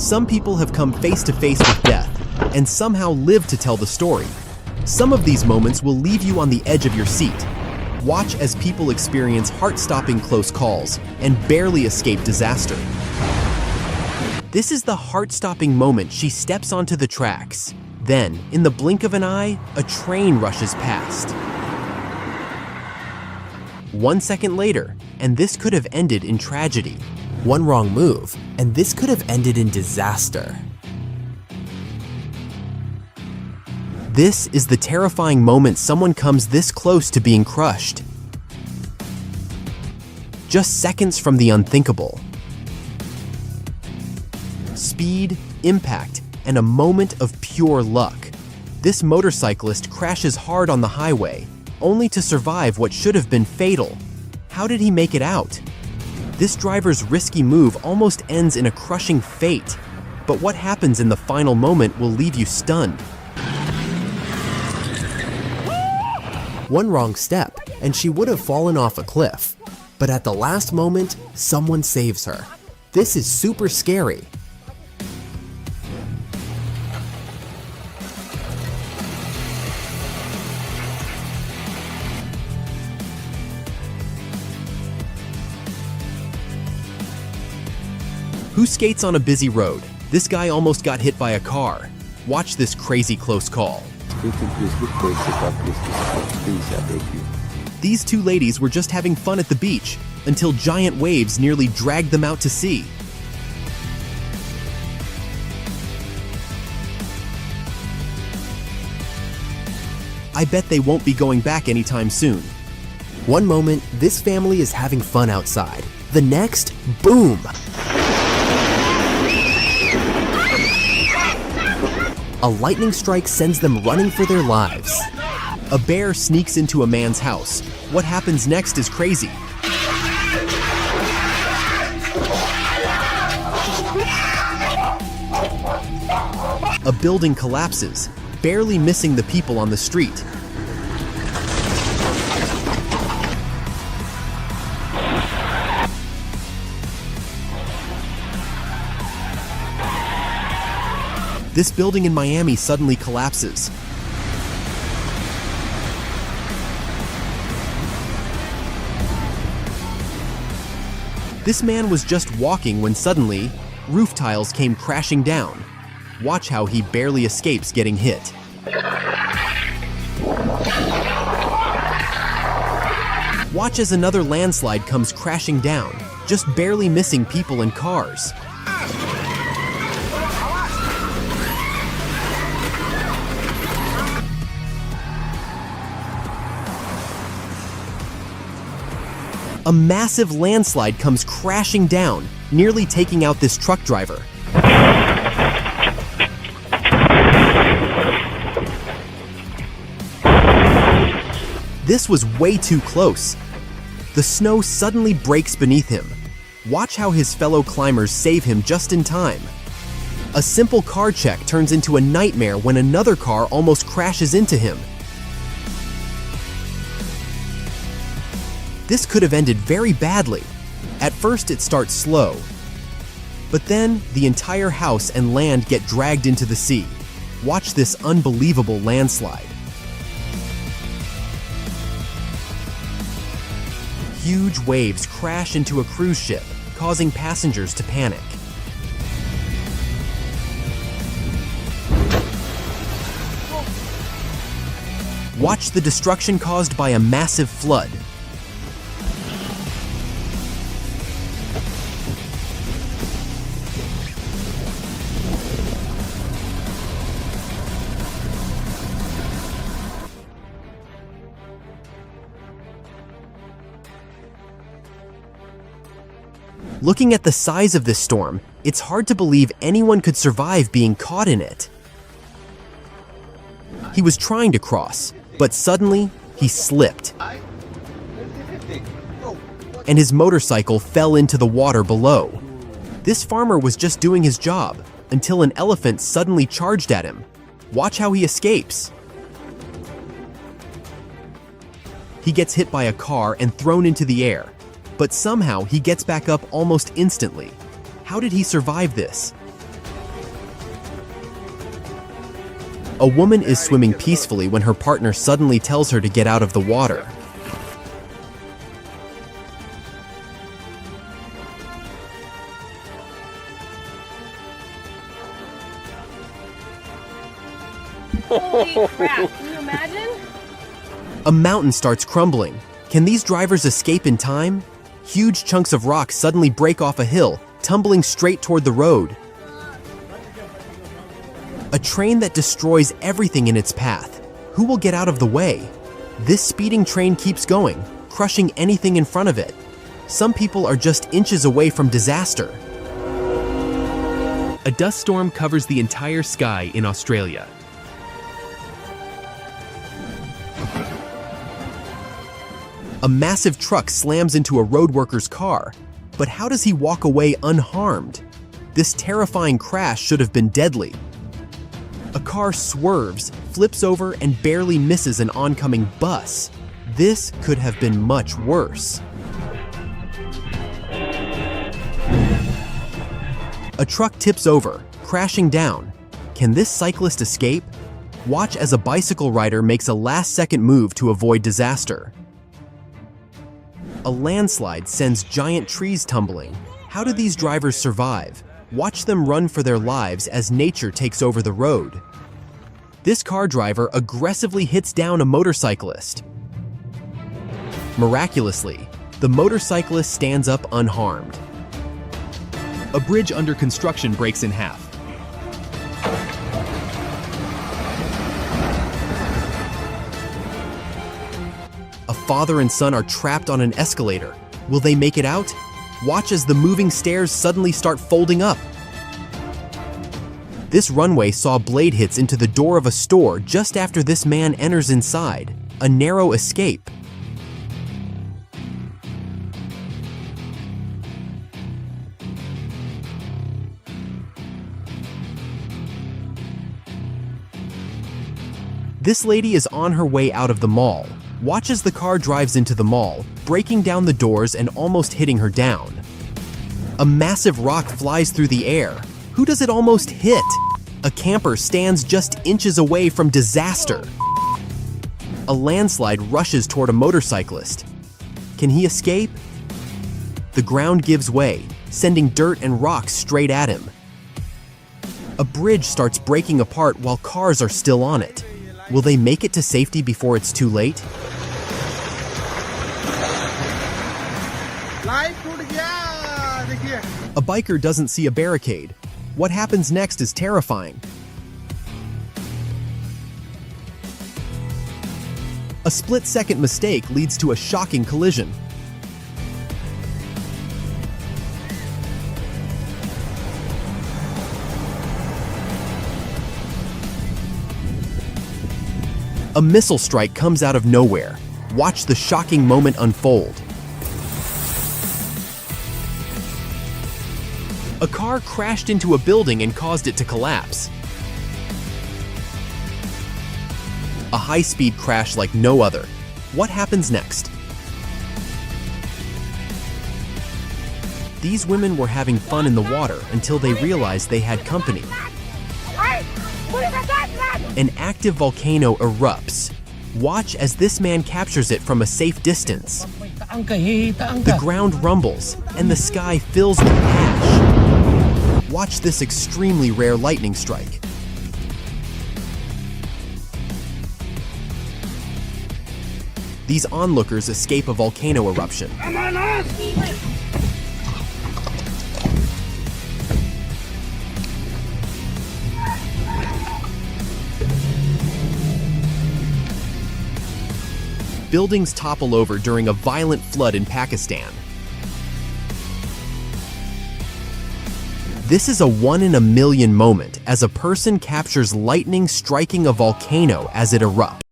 Some people have come face to face with death and somehow lived to tell the story. Some of these moments will leave you on the edge of your seat. Watch as people experience heart-stopping close calls and barely escape disaster. This is the heart-stopping moment she steps onto the tracks. Then, in the blink of an eye, a train rushes past. 1 second later, and this could have ended in tragedy. One wrong move, and this could have ended in disaster. This is the terrifying moment someone comes this close to being crushed. Just seconds from the unthinkable. Speed, impact, and a moment of pure luck. This motorcyclist crashes hard on the highway, only to survive what should have been fatal. How did he make it out? This driver's risky move almost ends in a crushing fate. But what happens in the final moment will leave you stunned. One wrong step, and she would have fallen off a cliff. But at the last moment, someone saves her. This is super scary. Who skates on a busy road? This guy almost got hit by a car. Watch this crazy close call. These two ladies were just having fun at the beach until giant waves nearly dragged them out to sea. I bet they won't be going back anytime soon. One moment, this family is having fun outside. The next, boom! A lightning strike sends them running for their lives. A bear sneaks into a man's house. What happens next is crazy. A building collapses, barely missing the people on the street. This building in Miami suddenly collapses. This man was just walking when suddenly, roof tiles came crashing down. Watch how he barely escapes getting hit. Watch as another landslide comes crashing down, just barely missing people and cars. A massive landslide comes crashing down, nearly taking out this truck driver. This was way too close. The snow suddenly breaks beneath him. Watch how his fellow climbers save him just in time. A simple car check turns into a nightmare when another car almost crashes into him. This could have ended very badly. At first it starts slow, but then the entire house and land get dragged into the sea. Watch this unbelievable landslide. Huge waves crash into a cruise ship, causing passengers to panic. Watch the destruction caused by a massive flood. Looking at the size of this storm, it's hard to believe anyone could survive being caught in it. He was trying to cross, but suddenly, he slipped. And his motorcycle fell into the water below. This farmer was just doing his job until an elephant suddenly charged at him. Watch how he escapes. He gets hit by a car and thrown into the air, but somehow he gets back up almost instantly. How did he survive this? A woman is swimming peacefully when her partner suddenly tells her to get out of the water. Holy crap, can you imagine? A mountain starts crumbling. Can these drivers escape in time? Huge chunks of rock suddenly break off a hill, tumbling straight toward the road. A train that destroys everything in its path. Who will get out of the way? This speeding train keeps going, crushing anything in front of it. Some people are just inches away from disaster. A dust storm covers the entire sky in Australia. A massive truck slams into a road worker's car, but how does he walk away unharmed? This terrifying crash should have been deadly. A car swerves, flips over, and barely misses an oncoming bus. This could have been much worse. A truck tips over, crashing down. Can this cyclist escape? Watch as a bicycle rider makes a last-second move to avoid disaster. A landslide sends giant trees tumbling. How do these drivers survive? Watch them run for their lives as nature takes over the road. This car driver aggressively hits down a motorcyclist. Miraculously, the motorcyclist stands up unharmed. A bridge under construction breaks in half. A father and son are trapped on an escalator. Will they make it out? Watch as the moving stairs suddenly start folding up. This runway saw blade hits into the door of a store just after this man enters inside. A narrow escape. This lady is on her way out of the mall. Watch as the car drives into the mall, breaking down the doors and almost hitting her down. A massive rock flies through the air. Who does it almost hit? A camper stands just inches away from disaster. A landslide rushes toward a motorcyclist. Can he escape? The ground gives way, sending dirt and rocks straight at him. A bridge starts breaking apart while cars are still on it. Will they make it to safety before it's too late? A biker doesn't see a barricade. What happens next is terrifying. A split-second mistake leads to a shocking collision. A missile strike comes out of nowhere. Watch the shocking moment unfold. A car crashed into a building and caused it to collapse. A high-speed crash like no other. What happens next? These women were having fun in the water until they realized they had company. An active volcano erupts. Watch as this man captures it from a safe distance. The ground rumbles, and the sky fills with ash. Watch this extremely rare lightning strike. These onlookers escape a volcano eruption. Buildings topple over during a violent flood in Pakistan. This is a one-in-a-million moment as a person captures lightning striking a volcano as it erupts.